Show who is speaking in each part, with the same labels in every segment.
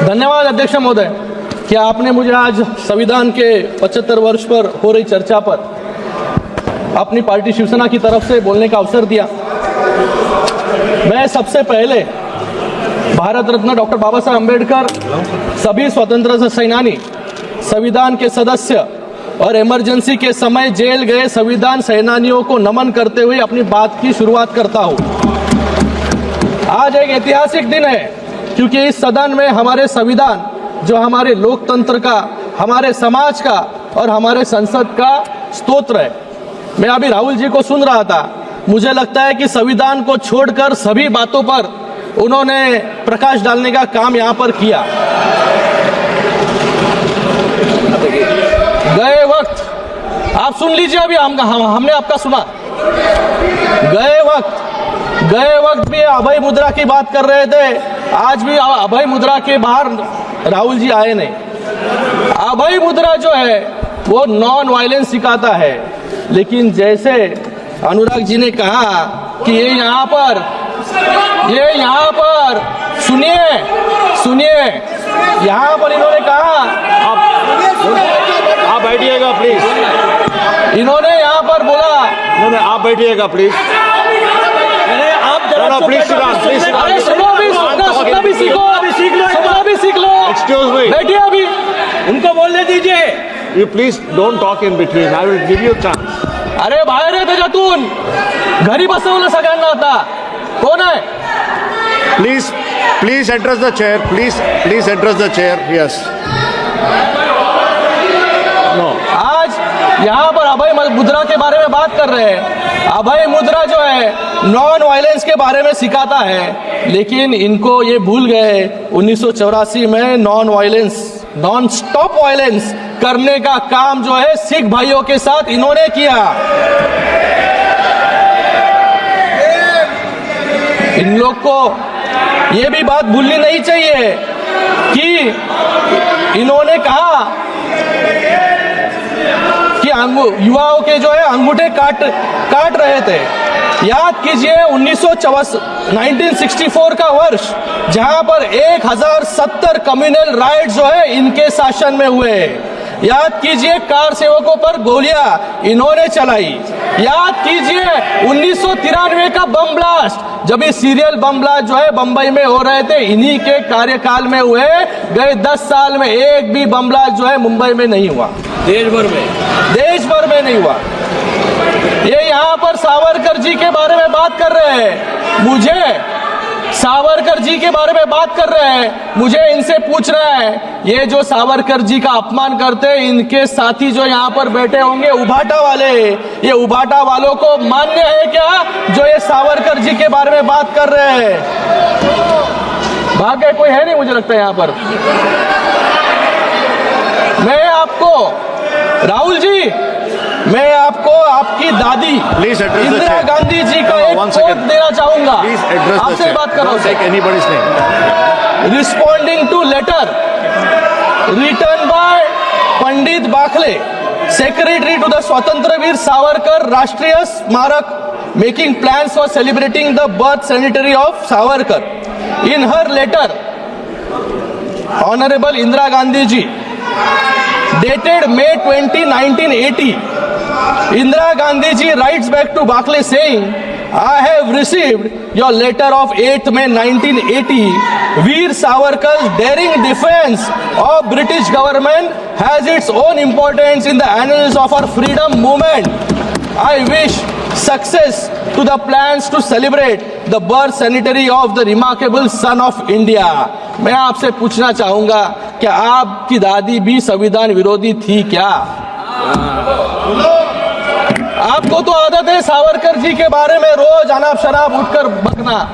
Speaker 1: धन्यवाद अध्यक्ष महोदय कि आपने मुझे आज संविधान के 75 वर्ष पर हो रही चर्चा पर अपनी पार्टी शिवसेना की तरफ से बोलने का अवसर दिया। मैं सबसे पहले भारत रत्न डॉक्टर बाबा साहब अम्बेडकर, सभी स्वतंत्रता सेनानी, संविधान के सदस्य और इमरजेंसी के समय जेल गए संविधान सेनानियों को नमन करते हुए अपनी बात की शुरुआत करता हूं। आज एक ऐतिहासिक दिन है क्योंकि इस सदन में हमारे संविधान, जो हमारे लोकतंत्र का, हमारे समाज का और हमारे संसद का स्तोत्र है। मैं अभी राहुल जी को सुन रहा था, मुझे लगता है कि संविधान को छोड़कर सभी बातों पर उन्होंने प्रकाश डालने का काम यहाँ पर किया। गए वक्त आप सुन लीजिए, अभी हमने आपका सुना। गए वक्त भी अभय मुद्रा की बात कर रहे थे, आज भी अभय मुद्रा के बाहर राहुल जी आए नहीं। अभय मुद्रा जो है वो नॉन वायलेंस सिखाता है, लेकिन जैसे अनुराग जी ने कहा कि ये यहाँ पर सुनिए यहाँ पर इन्होंने कहा,
Speaker 2: आप बैठिएगा प्लीज।
Speaker 1: इन्होंने यहाँ पर बोला,
Speaker 2: आप बैठिएगा प्लीज।
Speaker 1: आप जरा
Speaker 2: प्लीज
Speaker 1: सुनना भी सीख लो।
Speaker 2: एक्सक्यूज मी,
Speaker 1: बैठिए, अभी उनको बोलने दीजिए।
Speaker 2: You please don't talk in between, I will give you chance.
Speaker 1: अरे बाहेर आहे त्याच्यातून, घरी बसवलं सगळ्यांना आता। कोण आहे?
Speaker 2: Please address the chair, please address the chair. Yes, no.
Speaker 1: आज यहाँ पर अभय मुद्रा के बारे में बात कर रहे हैं। अभय मुद्रा जो है नॉन वायलेंस के बारे में सिखाता है, लेकिन इनको ये भूल गए 1984 में नॉन स्टॉप वायलेंस करने का काम जो है सिख भाइयों के साथ इन्होंने किया। इन लोग को ये भी बात भूलनी नहीं चाहिए कि इन्होंने कहा कि युवाओं के जो है अंगूठे काट रहे थे। याद कीजिए 1964 का वर्ष, जहां पर 1070 कम्युनल राइट जो है इनके शासन में हुए। याद कीजिए कार सेवकों पर गोलियां इन्होंने चलाई। याद कीजिए 1993 का बम ब्लास्ट, जब ये सीरियल बम ब्लास्ट जो है बंबई में हो रहे थे, इन्हीं के कार्यकाल में हुए। गए 10 साल में एक भी बम ब्लास्ट जो है मुंबई में नहीं हुआ, देश भर में नहीं हुआ। ये यहाँ पर सावरकर जी के बारे में बात कर रहे हैं, मुझे इनसे पूछना है, ये जो सावरकर जी का अपमान करते हैं, इनके साथी जो यहाँ पर बैठे होंगे उभाटा वाले, ये उभाटा वालों को मान्य है क्या जो ये सावरकर जी के बारे में बात कर रहे हैं? भाग्य कोई है नहीं मुझे लगता है यहाँ पर। मैं आपको आपकी दादी इंदिरा गांधी जी का एक कोट देना चाहूंगा। आपसे बात कर रहा हूं। Responding to letter written by Pandit Bakhle, secretary to the Swatantryaveer Savarkar Rashtriya Smarak, making plans for celebrating the birth centenary of Savarkar. In her letter, Honorable Indira Gandhi ji, dated May 20, 1980, Indira Gandhi ji writes back to Bakle saying, I have received your letter of 8th May 1980. Veer Savarkar's daring defense of British government has its own importance in the annals of our freedom movement. I wish success to the plans to celebrate the birth centenary of the remarkable son of India. मैं आपसे पूछना चाहूंगा, क्या आपकी दादी भी संविधान विरोधी थी क्या? आपको तो आदत है सावरकर जी के बारे में रोज अनाप शनाप उठकर बकना।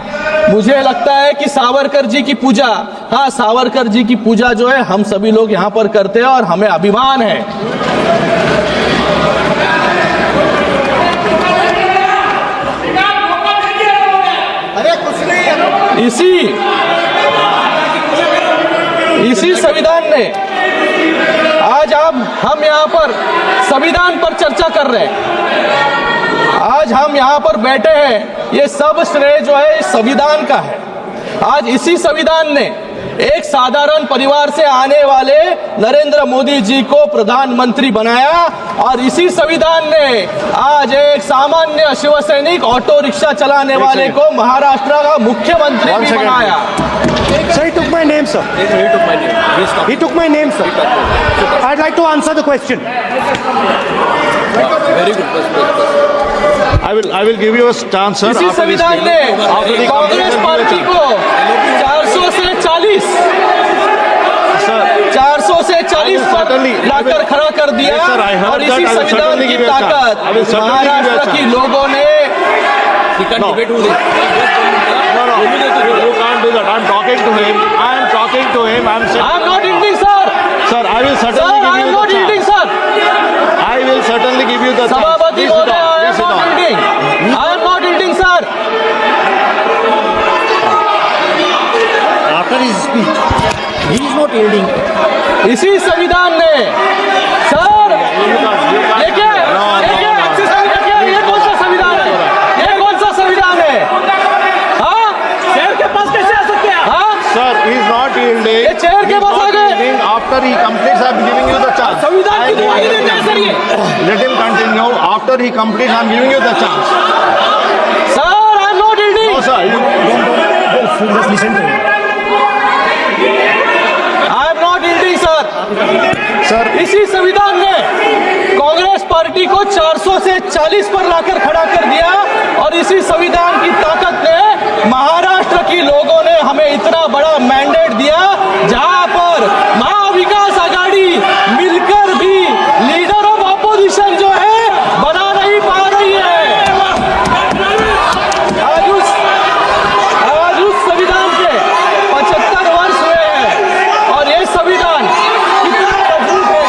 Speaker 1: मुझे लगता है कि सावरकर जी की पूजा, हाँ सावरकर जी की पूजा जो है हम सभी लोग यहाँ पर करते हैं और हमें अभिमान है। इसी संविधान ने आज हम यहाँ पर संविधान पर चर्चा कर रहे हैं। आज आज हम यहाँ पर बैठे हैं, ये सब श्रेय जो है इस संविधान का है। आज इसी संविधान ने एक साधारण परिवार से आने वाले नरेंद्र मोदी जी को प्रधानमंत्री बनाया और इसी संविधान ने आज एक सामान्य शिवसैनिक ऑटो रिक्शा चलाने वाले को महाराष्ट्र का मुख्यमंत्री भी बनाया।
Speaker 3: Sir, he took my name, sir. He took my name, sir. I'd like to answer the question.
Speaker 2: I will give you a chance, sir.
Speaker 1: इसी
Speaker 2: after this
Speaker 1: संविधान
Speaker 2: meeting.
Speaker 1: ने
Speaker 2: After the
Speaker 1: Congress
Speaker 2: completion
Speaker 1: party
Speaker 2: of the
Speaker 1: को 400 से 40
Speaker 2: Sir,
Speaker 1: 400 से 40 पर
Speaker 2: certainly-
Speaker 1: लाकर खड़ा कर दिया।
Speaker 2: Yes, sir, I heard
Speaker 1: और
Speaker 2: that.
Speaker 1: इसी
Speaker 2: I will
Speaker 1: संविधान
Speaker 2: certainly
Speaker 1: की
Speaker 2: give you a chance.
Speaker 1: ताकत
Speaker 2: I will certainly give you a
Speaker 1: Maharashtra
Speaker 2: chance.
Speaker 1: की लोगों ने
Speaker 2: No. You can't do that. I'm talking to him. I'm saying,
Speaker 1: I am not yielding sir,
Speaker 2: sir, I will
Speaker 1: sir
Speaker 2: certainly
Speaker 1: I
Speaker 2: give
Speaker 1: am
Speaker 2: you
Speaker 1: not
Speaker 2: the
Speaker 1: yielding
Speaker 2: chance.
Speaker 1: Sir,
Speaker 2: I will certainly give you the chance.
Speaker 1: सभापति
Speaker 2: Please sit
Speaker 1: महोदय
Speaker 2: down.
Speaker 1: I
Speaker 2: Please
Speaker 1: am
Speaker 2: sit
Speaker 1: not
Speaker 2: down.
Speaker 1: Yielding, I am not yielding sir.
Speaker 3: After his speech, he is not yielding.
Speaker 1: इसी संविधान ने sir ये क्या ये कौन सा संविधान है, ये कौन सा संविधान है? हाँ, शेर के पास कैसे आ सकते हैं? हाँ,
Speaker 2: Sir, he is not yielding.
Speaker 1: ये chair के
Speaker 2: He is
Speaker 1: पास
Speaker 2: not
Speaker 1: आ गए।
Speaker 2: yielding. After he completes, I'm giving you the chance.
Speaker 1: संविधान की दुहाई देते हैं सर ये।
Speaker 2: Let him continue. After he completes, I'm giving you the chance.
Speaker 1: Sir I am not ending,
Speaker 2: No, sir.
Speaker 3: Just listen to him.
Speaker 1: I am not yielding sir.
Speaker 2: Sir,
Speaker 1: इसी संविधान ने Congress party को 400 से 40 पर लाकर खड़ा कर दिया और इसी संविधान की ताकत ने महाराष्ट्र की लोगों ने हमें इतना बड़ा मैंडेट दिया जहां पर महाविकास आघाड़ी मिलकर भी लीडर ऑफ ऑपोजिशन जो है बना नहीं पा रही है। आज उस संविधान के 75 वर्ष हुए हैं और ये संविधान कितना मजबूत है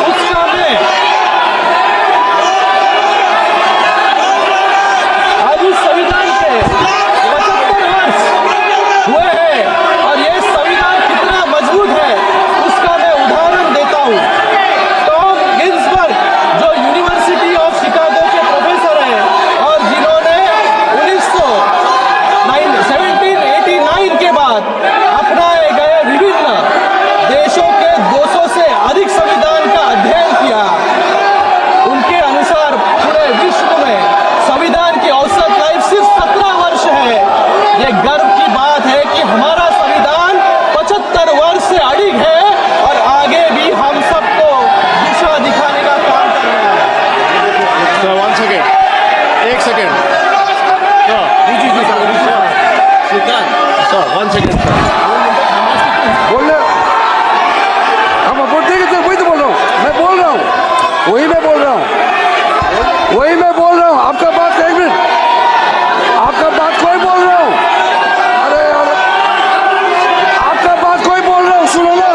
Speaker 1: उसका मैं आज उस संविधान के 75 वर्ष हुए हैं और ये संविधान कितना मजबूत है उसका मैं उदाहरण देता हूँ। टॉम गिन्सबर्ग जो यूनिवर्सिटी ऑफ शिकागो के प्रोफेसर हैं और जिन्होंने 1789 के बाद अपनाए गए विभिन्न देशों के 200 से अधिक संविधान का अध्ययन किया, उनके अनुसार पूरे विश्व में संविधान की औसत लाइफ सिर्फ 17 वर्ष है। ये गर्व की बात है कि हमारा संविधान 75 वर्ष से अडिग है और आगे भी हम सबको दिशा दिखाने का काम कर रहा है।
Speaker 2: sir, 1 second. 1 second. Sir, 1 second.
Speaker 4: बोल रहे हम बोलते हैं वही तो बोल रहा हूँ, मैं बोल रहा हूँ, वही मैं बोल रहा हूँ, आपका बात एक मिनट, आपका बात कोई बोल रहा हूँ, अरे यार आपका बात कोई बोल रहा हूँ, सुनो ना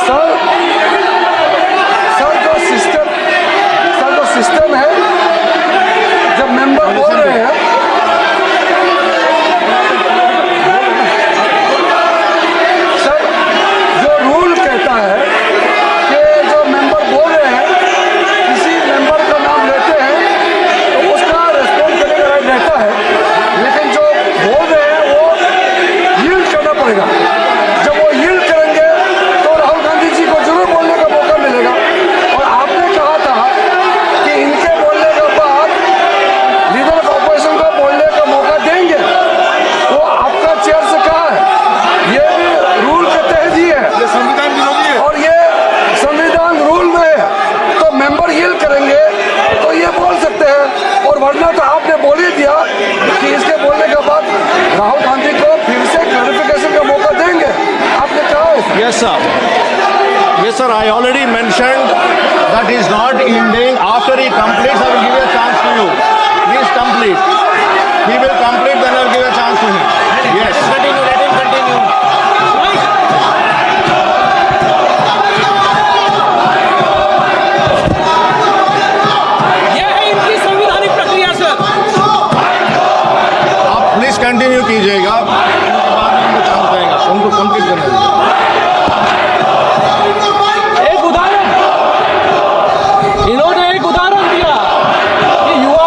Speaker 4: सर, जो सिस्टम है जब मेंबर बोल रहे हैं सर, जो रूल कहता है कि जो मेंबर बोल रहे हैं किसी मेंबर का नाम लेते हैं तो उसका रेस्पॉन्ड करने का राइट रहता है, लेकिन जो बोल रहे हैं वो यील्ड करना पड़ेगा। जब वो यील्ड करेंगे तो राहुल गांधी जी को जरूर बोलने का मौका मिलेगा। और आपने कहा था कि इनके बोलने के बाद लीडर ऑफ ऑपोजिशन को बोलने का मौका देंगे, वो आपका चेयर से कहा है, ये भी रूल के तहत ही है, ये संविधान विरोधी है और ये संविधान रूल में है, तो मेंबर यील्ड करेंगे तो ये बोल सकते हैं। और वरना तो आपने बोल ही दिया कि इसके बोलने के बाद राहुल गांधी को फिर से क्लैरिफिकेशन का मौका देंगे, आपने कहा है।
Speaker 2: Yes, sir. Yes, sir. I already mentioned that he is not yielding. After he completes, I will give a chance to you. Please complete. He will complete, then I will give a chance to him. Yes. Let him continue.
Speaker 1: ये है इनकी संवैधानिक प्रक्रिया sir.
Speaker 2: आप please continue कीजिएगा, बाद में उनको चांस देगा, उनको कंप्लीट करने दीजिए।
Speaker 1: एक उदाहरण इन्होंने एक उदाहरण दिया कि युवा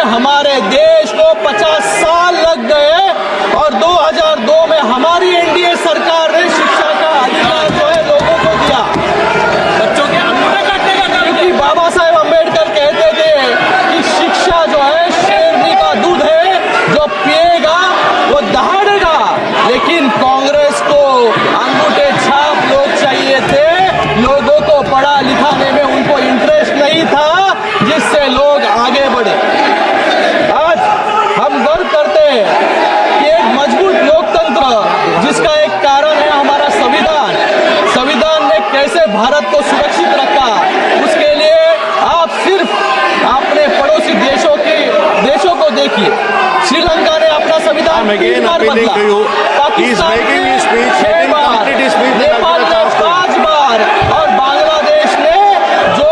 Speaker 1: हमारे देश को 50 साल लग गए और 2002 में हमारी एनडीए सरकार ने शिक्षा का अधिकार जो है लोगों को दिया। बच्चों के अंगूठे काटने का काम, क्योंकि बाबा साहेब अम्बेडकर कहते थे कि शिक्षा जो है शेरनी का दूध है, जो पिएगा वो दहाड़ेगा। लेकिन कांग्रेस को अंगूठे छाप लोग चाहिए थे, लोगों को पढ़ा लिखाने में उनको इंटरेस्ट नहीं था, जिससे लोग आगे बढ़े। आज हम गर्व करते हैं कि एक मजबूत लोकतंत्र जिसका एक कारण है हमारा संविधान, संविधान ने कैसे भारत को सुरक्षित रखा, उसके लिए आप सिर्फ अपने पड़ोसी देशों को देखिए। श्रीलंका ने अपना संविधान
Speaker 2: I'm again
Speaker 1: 3 बार
Speaker 2: appealing
Speaker 1: बदला,
Speaker 2: to you. He is
Speaker 1: Pakistan
Speaker 2: making
Speaker 1: ने
Speaker 2: his speech.
Speaker 1: 6
Speaker 2: Let him
Speaker 1: bar,
Speaker 2: complete his speech. Then I'll
Speaker 1: Nepal
Speaker 2: give a
Speaker 1: ने
Speaker 2: chance to him.
Speaker 1: 5 बार और बांग्लादेश ने जो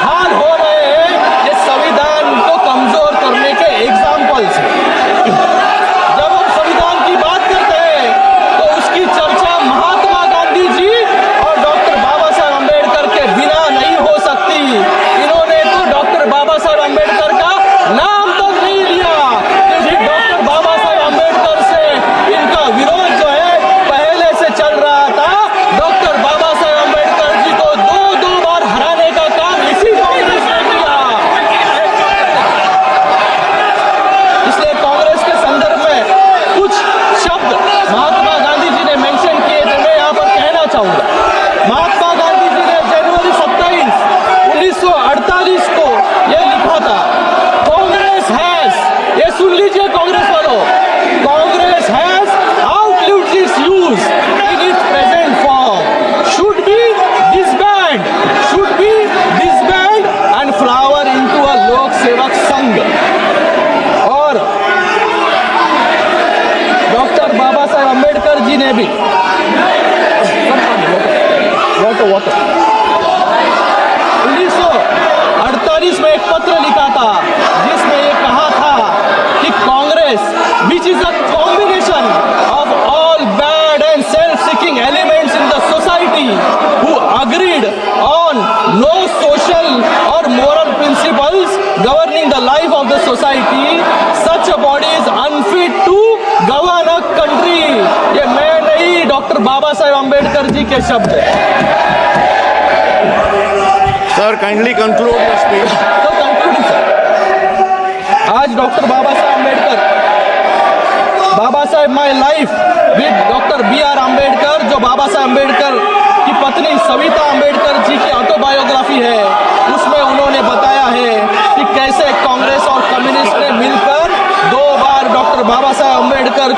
Speaker 1: हाल हो रहे हैं ये संविधान को कमजोर करने के एग्जाम्पल्स हैं। जब हम संविधान की बात करते हैं तो उसकी चर्चा महात्मा गांधी जी और डॉक्टर बाबा साहब अम्बेडकर के बिना नहीं हो सकती। इन्होंने तो डॉक्टर बाबा साहब अम्बेडकर का नाम तक नहीं लिया, क्योंकि डॉक्टर बाबा साहब अम्बेडकर से इनका विरोध जो है पहले से चल रहा था। डॉक्टर बाबा साहब अम्बेडकर जी को दो बार हराने का काम इसी कांग्रेस ने किया। इसलिए कांग्रेस के संदर्भ में कुछ शब्द महात्मा गांधी जी ने मेंशन किए थे, मैं यहाँ पर कहना चाहूंगा। महात्मा गांधी जी ने जनवरी 27, 1948 को यह लिखा था, कांग्रेस हैज, ये सुन लीजिए कांग्रेस वालों, Congress has outlived its use in its present form, should be disbanded and flower into a लोक सेवक संघ। और डॉक्टर बाबा साहेब अम्बेडकर जी ने भी वाटर 1948 में एक पत्र लिखा था जिसमें ये कहा था कि Congress which is a combination of all bad and self seeking elements in the society who agreed on no social or moral principles governing the life of the society, such a body is unfit to govern a country. ये मैं नहीं, doctor Baba Saheb Ambedkar ji के शब्द है।
Speaker 2: Sir, kindly conclude your speech.
Speaker 1: तो concluding sir, आज doctor Baba Saheb Ambedkar, Baba Saheb my life with doctor BR Ambedkar, जो बाबा साहेब अम्बेडकर की पत्नी सविता अम्बेडकर जी की ऑटोबायोग्राफी है, उसमें उन्होंने बताया है कि कैसे कांग्रेस और कम्युनिस्ट ने मिलकर 2 बार डॉक्टर बाबा साहेब अम्बेडकर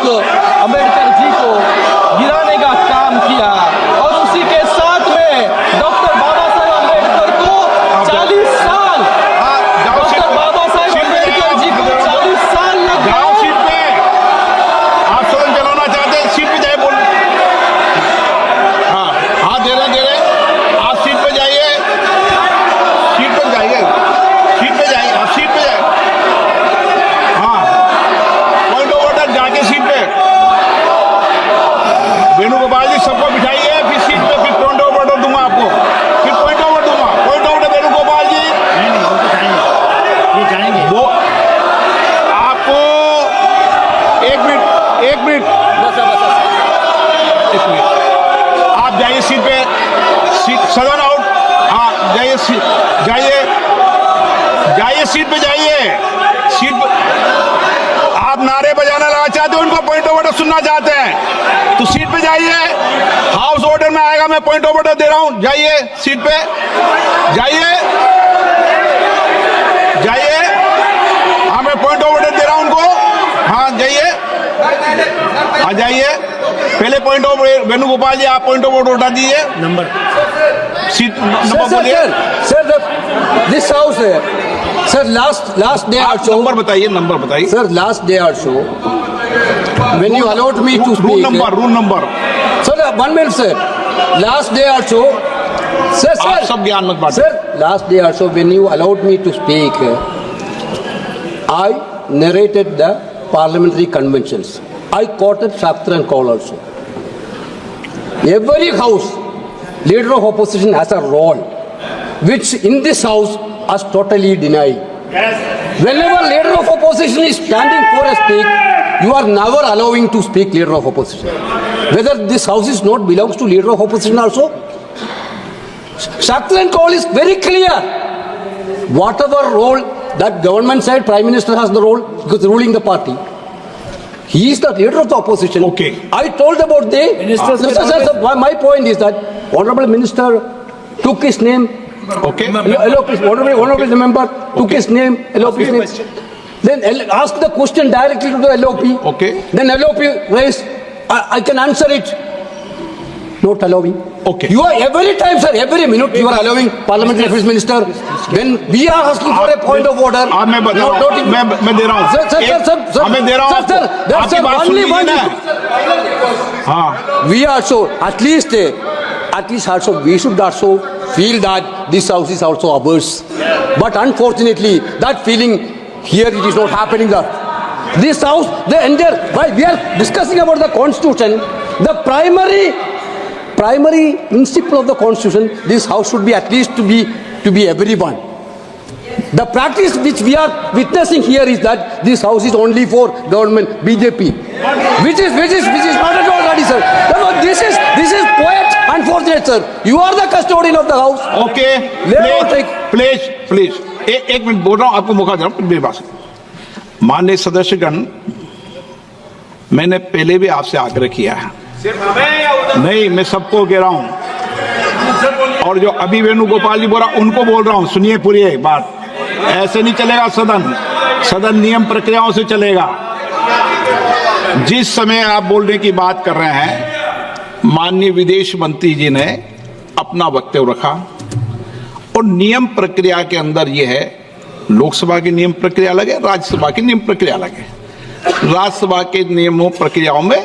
Speaker 1: जी को गिराने का काम किया। और उसी के साथ में डॉक्टर बाबा साहेब अम्बेडकर को 40 साल, डॉक्टर बाबा साहेब अम्बेडकर जी को 40 साल लग
Speaker 2: जाओ
Speaker 1: गए।
Speaker 2: सीट पे। आप सदन चलाना चाहते हैं, सीट पे जाए बोल। हाँ, हाथ दे रहे आप सीट पे जाइए, सीट पे जाइए, सीट पे जाइए, आप सीट पे जाइए। हाँ, पॉइंट ऑफ ऑर्डर जाके सीट पे। वेणुगोपाल जी सबको बिठाइए, फिर सीट पे, फिर पॉइंट ऑफ ऑर्डर दूंगा आपको, फिर पॉइंट ऑफ ऑर्डर दूंगा। पॉइंट ऑफ ऑर्डर वेणुगोपाल जी, वो आपको एक मिनट आप जाइए सीट पे, सीट सदन आउट। हाँ, जाइए सीट पे जाइए, सीट पे। आप नारे बजाना लगा चाहते हो, उनको पॉइंट ऑफ ऑर्डर सुनना चाहते हैं तो सीट पे जाइए। हाउस ऑर्डर में आएगा, मैं पॉइंट ऑफ ऑर्डर दे रहा हूं। जाइए सीट पे, जाइए। हाँ, मैं पॉइंट ऑफ ऑर्डर दे रहा हूं उनको। हाँ, जाइए, आ जाइए। पहले पॉइंट ऑफ वेणुगोपाल जी, आप पॉइंट ऑफ ऑर्डर उठा दीजिए। नंबर सीट नंबर बोलिए।
Speaker 5: Sir this house sir last day
Speaker 2: आप नंबर बताइए, नंबर बताइए।
Speaker 5: Sir, last day or so, when you allowed me to speak.
Speaker 2: Rule number.
Speaker 5: Sir, 1 minute, sir. Last day or so, sir.
Speaker 2: आप सब ज्ञान मत बांटें।
Speaker 5: Sir, last day or so, when you allowed me to speak, I narrated the parliamentary conventions. I quoted Shastra and Kaul also. Every house, leader of opposition has a role, which in this house is totally denied. Yes. Whenever leader of opposition is standing for a speak, you are never allowing to speak leader of opposition. Whether this house is not belongs to leader of opposition also. Shakti and call is very clear. Whatever role that government side, Prime Minister has the role because ruling the party. He is the leader of the opposition.
Speaker 2: Okay.
Speaker 5: I told about the
Speaker 4: Ministers
Speaker 5: Sir, my point is that Honorable Minister took his name.
Speaker 2: Okay.
Speaker 5: Honorable member took his name. LOP his name. Then ask the question directly to the LOP.
Speaker 2: Okay.
Speaker 5: Then LOP raise. I can answer it. Not allowing.
Speaker 2: Okay.
Speaker 5: You are every time, sir, every minute you are allowing Parliamentary Affairs Minister. When we are asking for a point of order.
Speaker 2: आप मैं बता रहा हूँ, मैं दे रहा हूँ।
Speaker 5: Sir,
Speaker 2: मैं दे रहा हूँ
Speaker 5: sir,
Speaker 2: आपको।
Speaker 5: that's
Speaker 2: आपकी बात
Speaker 5: only
Speaker 2: सुन
Speaker 5: one.
Speaker 2: लीजिए ना। हाँ।
Speaker 5: We also, at least also, we should also feel that this house is also ours. But unfortunately, that feeling here it is not happening. This house, the entire, while we are discussing about the constitution, the primary principle of the constitution, this house should be at least to be everyone. The practice which we are witnessing here is that this house is only for government BJP, which is not at all ready, sir. Therefore, this is quite unfortunate, sir. You are the custodian of the house.
Speaker 2: Okay please एक minute बोल रहा हूँ, आपको मौका दे रहा हूँ मेरी बात सुनो। माननीय सदस्यगण, मैंने पहले भी आपसे आग्रह किया है, नहीं मैं सबको कह रहा हूँ, और जो अभी वेणुगोपाल जी बोल रहा उनको बोल रहा हूँ, सुनिए पूरी एक बात। ऐसे नहीं चलेगा सदन नियम प्रक्रियाओं से चलेगा। जिस समय आप बोलने की बात कर रहे हैं, माननीय विदेश मंत्री जी ने अपना वक्तव्य रखा और नियम प्रक्रिया के अंदर यह है, लोकसभा की नियम प्रक्रिया अलग है, राज्यसभा की नियम प्रक्रिया अलग है। राज्यसभा के नियमों प्रक्रियाओं में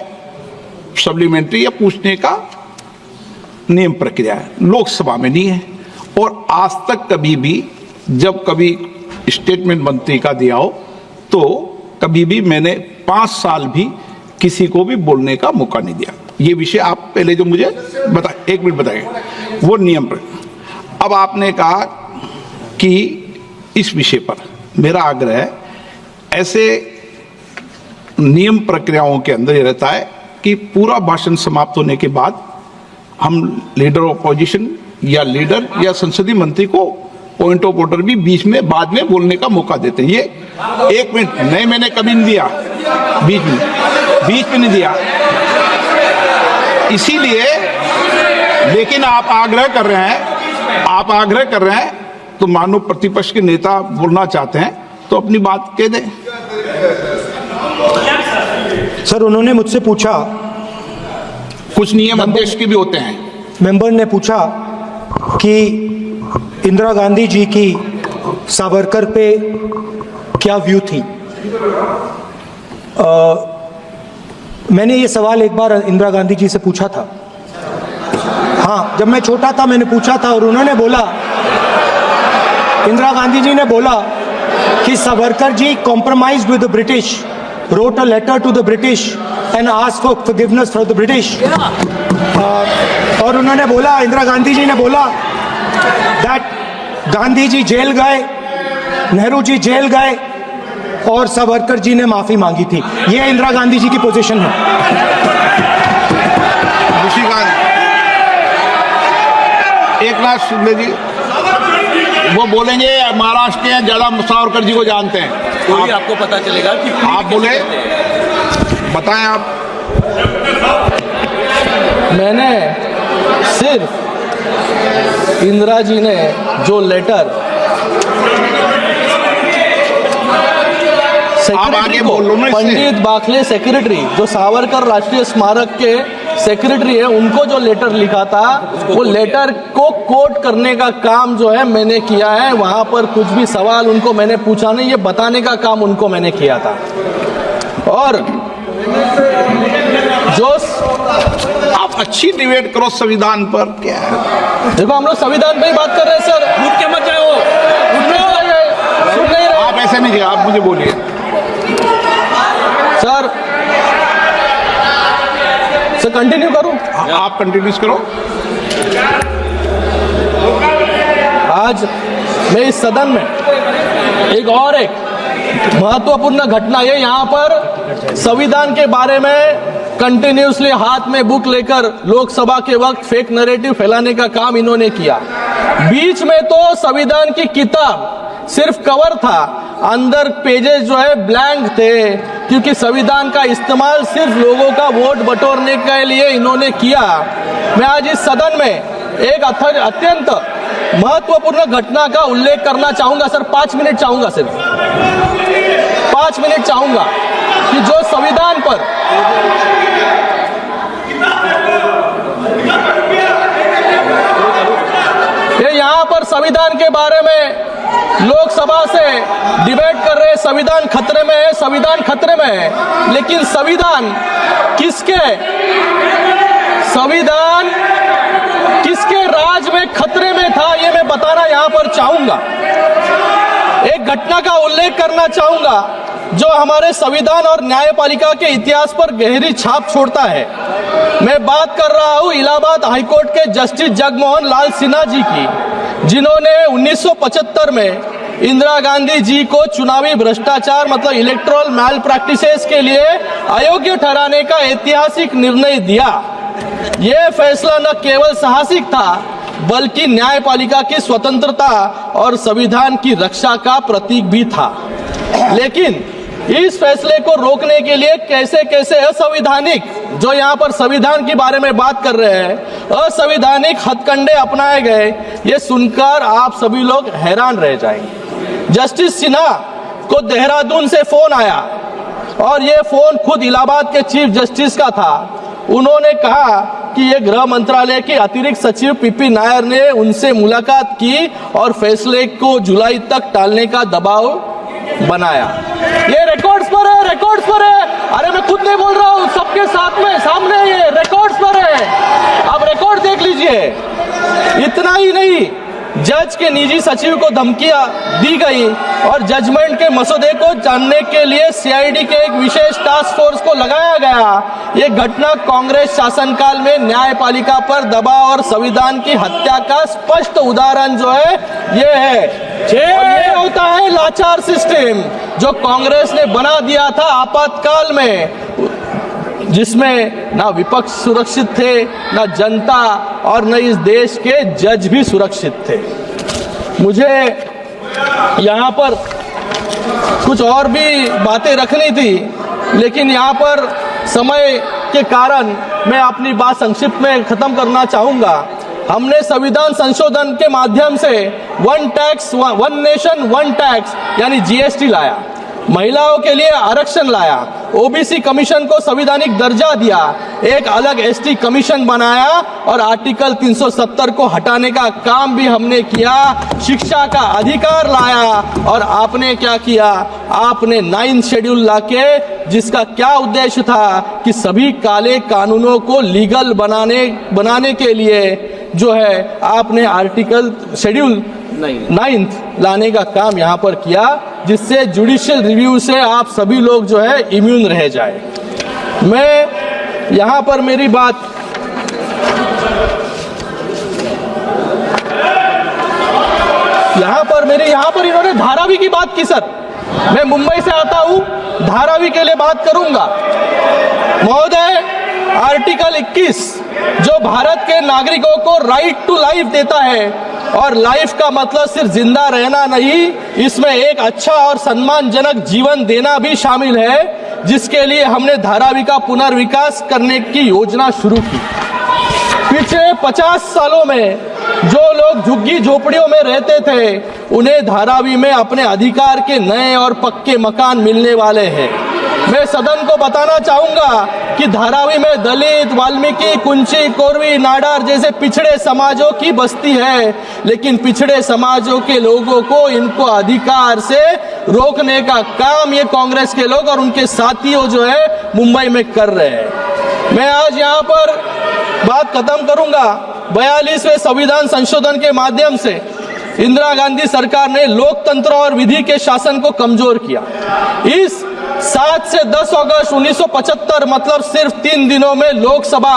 Speaker 2: सप्लीमेंट्री या पूछने का नियम प्रक्रिया है, लोकसभा में नहीं है। और आज तक कभी भी जब कभी स्टेटमेंट मंत्री का दिया हो तो कभी भी मैंने 5 साल भी किसी को भी बोलने का मौका नहीं दिया। ये विषय आप पहले जो मुझे बता, 1 मिनट बताइए, वो नियम पर। अब आपने कहा कि इस विषय पर मेरा आग्रह है, ऐसे नियम प्रक्रियाओं के अंदर ये रहता है कि पूरा भाषण समाप्त होने के बाद हम लीडर ऑफ अपोजिशन या लीडर या संसदीय मंत्री को पॉइंट ऑफ ऑर्डर भी बीच में बाद में बोलने का मौका देते हैं। ये 1 मिनट नहीं, मैंने कभी नहीं दिया, बीच में नहीं दिया। इसीलिए, लेकिन आप आग्रह कर रहे हैं तो मानो प्रतिपक्ष के नेता बोलना चाहते हैं तो अपनी बात कह दें।
Speaker 3: सर, उन्होंने मुझसे पूछा,
Speaker 2: कुछ नियम अध्यक्ष के भी होते हैं।
Speaker 3: मेंबर ने पूछा कि इंदिरा गांधी जी की सावरकर पे क्या व्यू थी। मैंने ये सवाल एक बार इंदिरा गांधी जी से पूछा था। हाँ, जब मैं छोटा था मैंने पूछा था और उन्होंने बोला, इंदिरा गांधी जी ने बोला कि Savarkar ji compromised with the British, wrote a letter to the British and asked for forgiveness for the British. और उन्होंने बोला, इंदिरा गांधी जी ने बोला that गांधी जी जेल गए, नेहरू जी जेल गए और सावरकर जी ने माफी मांगी थी। ये इंदिरा गांधी जी की पोजीशन है।
Speaker 2: एक नाथ शिंदे जी वो बोलेंगे, महाराष्ट्र के ज्यादा सावरकर जी को जानते हैं,
Speaker 6: कोई आपको पता चलेगा कि
Speaker 2: आप बोले, बताएं आप। मैंने
Speaker 1: सिर्फ इंदिरा जी ने जो लेटर सेक्रेटरी को, पंडित बाखले सेक्रेटरी जो सावरकर राष्ट्रीय स्मारक के सेक्रेटरी है, उनको जो लेटर लिखा था, वो लेटर को कोट करने का काम जो है मैंने किया है। वहां पर कुछ भी सवाल उनको मैंने पूछा नहीं, ये बताने का काम उनको मैंने किया था। और जो
Speaker 2: आप अच्छी डिबेट करो संविधान पर, क्या है?
Speaker 1: देखो, हम लोग संविधान पे ही बात कर रहे हैं सर,
Speaker 6: उठ के मत जाओ,
Speaker 1: सुन नहीं रहे।
Speaker 2: आप ऐसे नहीं किया, आप मुझे बोलिए
Speaker 1: सर कंटिन्यू करूं?
Speaker 2: आप कंटिन्यूस करो।
Speaker 1: आज मैं इस सदन में एक महत्वपूर्ण घटना ये, यहाँ पर संविधान के बारे में कंटिन्यूसली हाथ में बुक लेकर लोकसभा के वक्त फेक नैरेटिव फैलाने का काम इन्होंने किया। बीच में तो संविधान की किताब सिर्फ कवर था, अंदर पेजेस जो है ब्लैंक थे, क्योंकि संविधान का इस्तेमाल सिर्फ लोगों का वोट बटोरने के लिए इन्होंने किया। मैं आज इस सदन में एक अत्यंत महत्वपूर्ण घटना का उल्लेख करना चाहूंगा सर। 5 मिनट चाहूंगा, सिर्फ 5 मिनट चाहूंगा कि जो संविधान पर ये यहाँ पर संविधान के बारे में लोकसभा से डिबेट कर रहे, संविधान खतरे में है, संविधान खतरे में है। लेकिन संविधान किसके राज में खतरे में था, ये मैं बताना यहाँ पर चाहूंगा। एक घटना का उल्लेख करना चाहूंगा जो हमारे संविधान और न्यायपालिका के इतिहास पर गहरी छाप छोड़ता है। मैं बात कर रहा हूं इलाहाबाद हाईकोर्ट के जस्टिस जगमोहन लाल सिन्हा जी की, जिन्होंने 1975 में इंदिरा गांधी जी को चुनावी भ्रष्टाचार मतलब इलेक्टोरल मैल प्रैक्टिसेस के लिए अयोग्य ठहराने का ऐतिहासिक निर्णय दिया। यह फैसला न केवल साहसिक था बल्कि न्यायपालिका की स्वतंत्रता और संविधान की रक्षा का प्रतीक भी था। लेकिन इस फैसले को रोकने के लिए कैसे कैसे असंवैधानिक, जो यहाँ पर संविधान के बारे में बात कर रहे हैं, असंवैधानिक हथकंडे अपनाए गए, ये सुनकर आप सभी लोग हैरान रह जाएंगे। जस्टिस सिन्हा को देहरादून से फोन आया और ये फोन खुद इलाहाबाद के चीफ जस्टिस का था। उन्होंने कहा कि ये गृह मंत्रालय के अतिरिक्त सचिव पीपी नायर ने उनसे मुलाकात की और फैसले को जुलाई तक टालने का दबाव बनाया। ये रिकॉर्ड्स पर है, रिकॉर्ड्स पर है। अरे मैं खुद नहीं बोल रहा हूँ, सबके साथ में सामने ये रिकॉर्ड्स पर है, आप रिकॉर्ड देख लीजिए। इतना ही नहीं, जज के निजी सचिव को धमकियां दी गई और जजमेंट के मसौदे को जानने के लिए सीआईडी के एक विशेष टास्क फोर्स को लगाया गया। ये घटना कांग्रेस शासनकाल में न्यायपालिका पर दबाव और संविधान की हत्या का स्पष्ट उदाहरण जो है ये है। ये होता है लाचार सिस्टम जो कांग्रेस ने बना दिया था आपातकाल में, जिसमें ना विपक्ष सुरक्षित थे, ना जनता और न इस देश के जज भी सुरक्षित थे। मुझे यहाँ पर कुछ और भी बातें रखनी थी, लेकिन यहाँ पर समय के कारण मैं अपनी बात संक्षिप्त में खत्म करना चाहूंगा। हमने संविधान संशोधन के माध्यम से one tax one nation one tax यानी जीएसटी लाया, महिलाओं के लिए आरक्षण लाया, ओबीसी कमीशन को संवैधानिक दर्जा दिया, एक अलग एसटी कमीशन बनाया और आर्टिकल 370 को हटाने का काम भी हमने किया, शिक्षा का अधिकार लाया। और आपने क्या किया, आपने 9th शेड्यूल लाके, जिसका क्या उद्देश्य था कि सभी काले कानूनों को लीगल बनाने के लिए जो है आपने आर्टिकल शेड्यूल 9th लाने का काम यहाँ पर किया, जिससे जुडिशियल रिव्यू से आप सभी लोग जो है इम्यून रह जाए। मैं यहाँ पर मेरी बात यहाँ पर इन्होंने धारावी की बात की सर। मैं मुंबई से आता हूँ, धारावी के लिए बात करूंगा। महोदय, आर्टिकल 21 जो भारत के नागरिकों को राइट टू लाइफ देता है, और लाइफ का मतलब सिर्फ जिंदा रहना नहीं, इसमें एक अच्छा और सम्मानजनक जीवन देना भी शामिल है, जिसके लिए हमने धारावी का पुनर्विकास करने की योजना शुरू की। पिछले 50 सालों में जो लोग झुग्गी झोपड़ियों में रहते थे, उन्हें धारावी में अपने अधिकार के नए और पक्के मकान मिलने वाले हैं। मैं सदन को बताना चाहूंगा कि धारावी में दलित, वाल्मीकि, कुंची, कोरवी, नाडार जैसे पिछड़े समाजों की बस्ती है, लेकिन पिछड़े समाजों के लोगों को इनको अधिकार से रोकने का काम ये कांग्रेस के लोग और उनके साथियों जो है मुंबई में कर रहे हैं। मैं आज यहाँ पर बात खत्म करूंगा। 42वें संविधान संशोधन के माध्यम से इंदिरा गांधी सरकार ने लोकतंत्र और विधि के शासन को कमजोर किया। इस 7 से 10 अगस्त 1975 मतलब सिर्फ 3 दिनों में लोकसभा,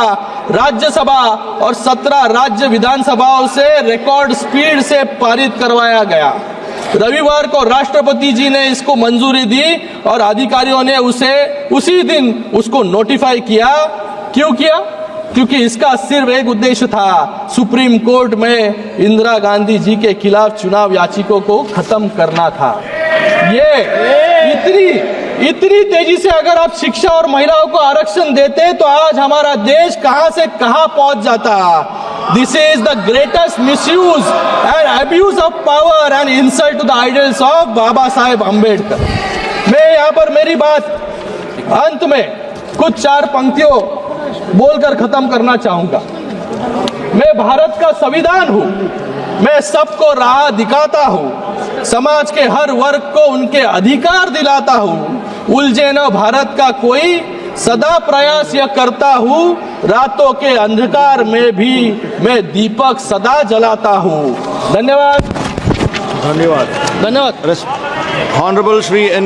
Speaker 1: राज्यसभा और 17 राज्य विधानसभाओं से रिकॉर्ड स्पीड से पारित करवाया गया। रविवार को राष्ट्रपति जी ने इसको मंजूरी दी और अधिकारियों ने उसे उसी दिन उसको नोटिफाई किया। क्यों किया? क्योंकि इसका सिर्फ एक उद्देश्य था, सुप्रीम कोर्ट में इंदिरा गांधी जी के खिलाफ चुनाव याचिकों को खत्म करना था। ये इतनी तेजी से अगर आप शिक्षा और महिलाओं को आरक्षण देते तो आज हमारा देश कहां से कहां पहुंच जाता। This is the greatest misuse and abuse of power and insult to the ideals of Baba Saheb Ambedkar. मैं यहां पर मेरी बात अंत में कुछ 4 पंक्तियों बोलकर खत्म करना चाहूंगा। मैं भारत का संविधान हूं, मैं सबको राह दिखाता हूं, समाज के हर वर्ग को उनके अधिकार दिलाता हूं, उलझे न भारत का कोई, सदा प्रयास यह करता हूं, रातों के अंधकार में भी मैं दीपक सदा जलाता हूं। धन्यवाद।
Speaker 2: धन्यवाद।
Speaker 1: धन्यवाद।
Speaker 2: Honorable Shri N.